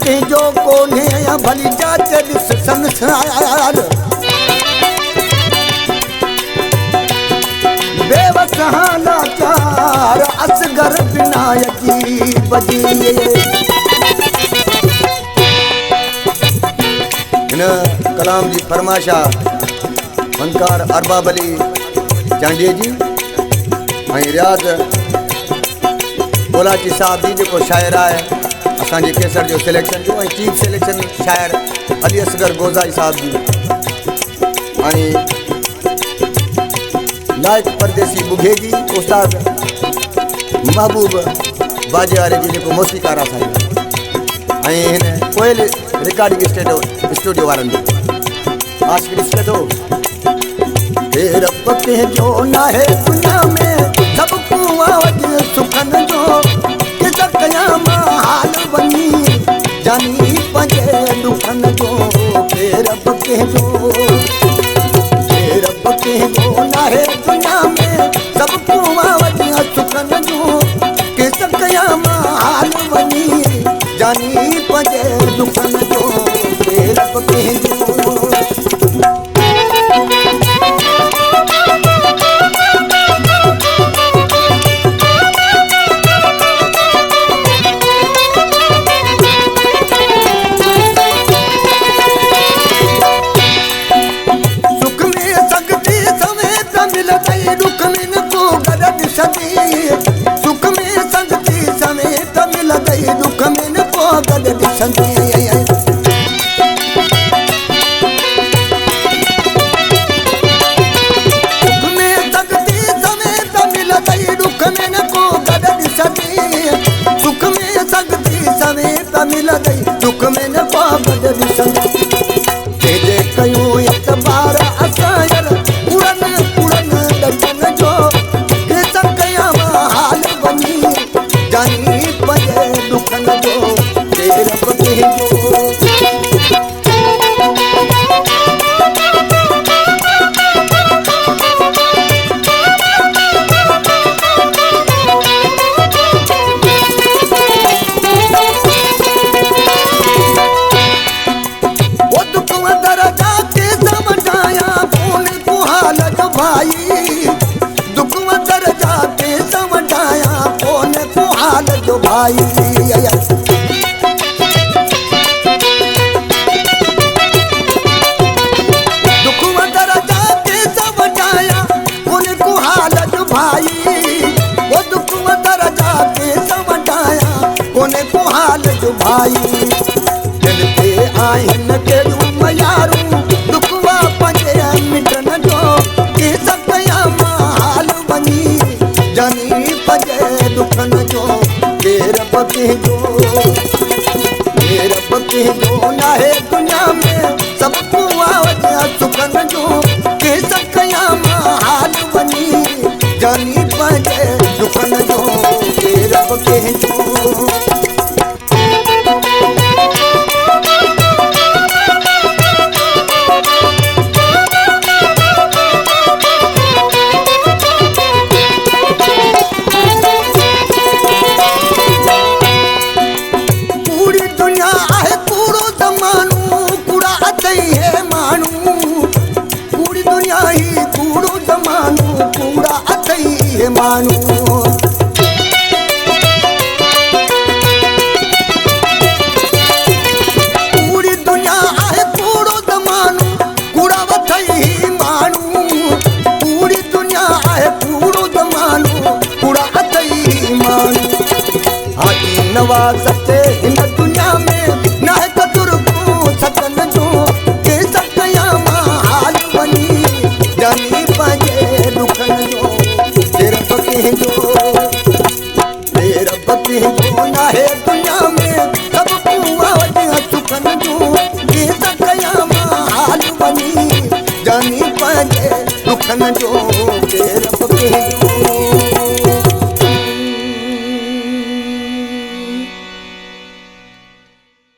कंहिंजो कोन्हे या भली जाच ॾिस संसार बेवसहा लाचार असगर बिना अजीब जी हिन कलाम जी फरमाइशा फनकार अरबाब अली चांडीअ जी ऐं रियाज़ कोलाची साहब जी जेको शाइर आहे असांजे केसर जो सिलेक्शन जो ऐं चीफ सिलेक्शन शाइर अली असगर गोज़ाई साहब जी ऐं लाइक परदेसी बुघेजी उस्ताद महबूब बाजे वारे जी जेको मौसीकार आहे ऐं हिन कोयल रिकॉर्डिंग स्टूडियो वारनि जो आशिक़ ॾिस थो रब कंहिंजो नाहे दुनिया में सभु कुआं सुखनि जो किस कयां मां हाल वञी जानी पंहिंजे दुखनि जो रब कंहिंजो नाहे दुनिया में सभु कुआं सुखनि जो किस कयां मां हाल वञी जानी पंहिंजे दुखनि जो रब कंहिंजो सुख में संगती समेत मिल गई दुख में न को गद दिसंदी सुख में संगती समेत मिल गई दुख में न को गद दिसंदी सुख में संगती समेत मिल गई दुख में न को गद दिसंदी जे कयूं एतबार असांजर उड़न उड़न दर्शन जो जानी पंहिंजे दुखनि जो रब कंहिंजो वो दुख दर जाके समझाया कौन को हाल जो भाई दुख दर जाके समझाया कौन को हाल जो भाई दुख दर जाके समझाया कौन को हाल जो भाई वो दुख दर जाके समझाया कौन को हाल जो भाई दिल पे आहिन के रूम यारू दुखवा पंजे मिटन जो के सकया मां हाल बनी जानी पंजे दुखन जो रब कंहिंजो नाहे दुनिया में सभु कुआं सुखनि जो के सकया मां हाल वञी जानी पंहिंजे दुखनि जो रब कंहिंजो मानू पूरी दुनिया आहे कूड़ो ज़मानो कूड़ा वथई मानू पूरी दुनिया आहे कूड़ो ज़मानो कूड़ा अथई मानू हाजी नवाज़ ते हिन दुनिया में नाहे कदुर को सकन जो के सकया मां हाल वञी जानी पंहिंजे दुखनि जो रब कंहिंजो नाहे दुनिया में सभु कुआं सुखनि जो के सकया मां हाल वञी जानी पंहिंजे दुखनि जो रब कंहिंजो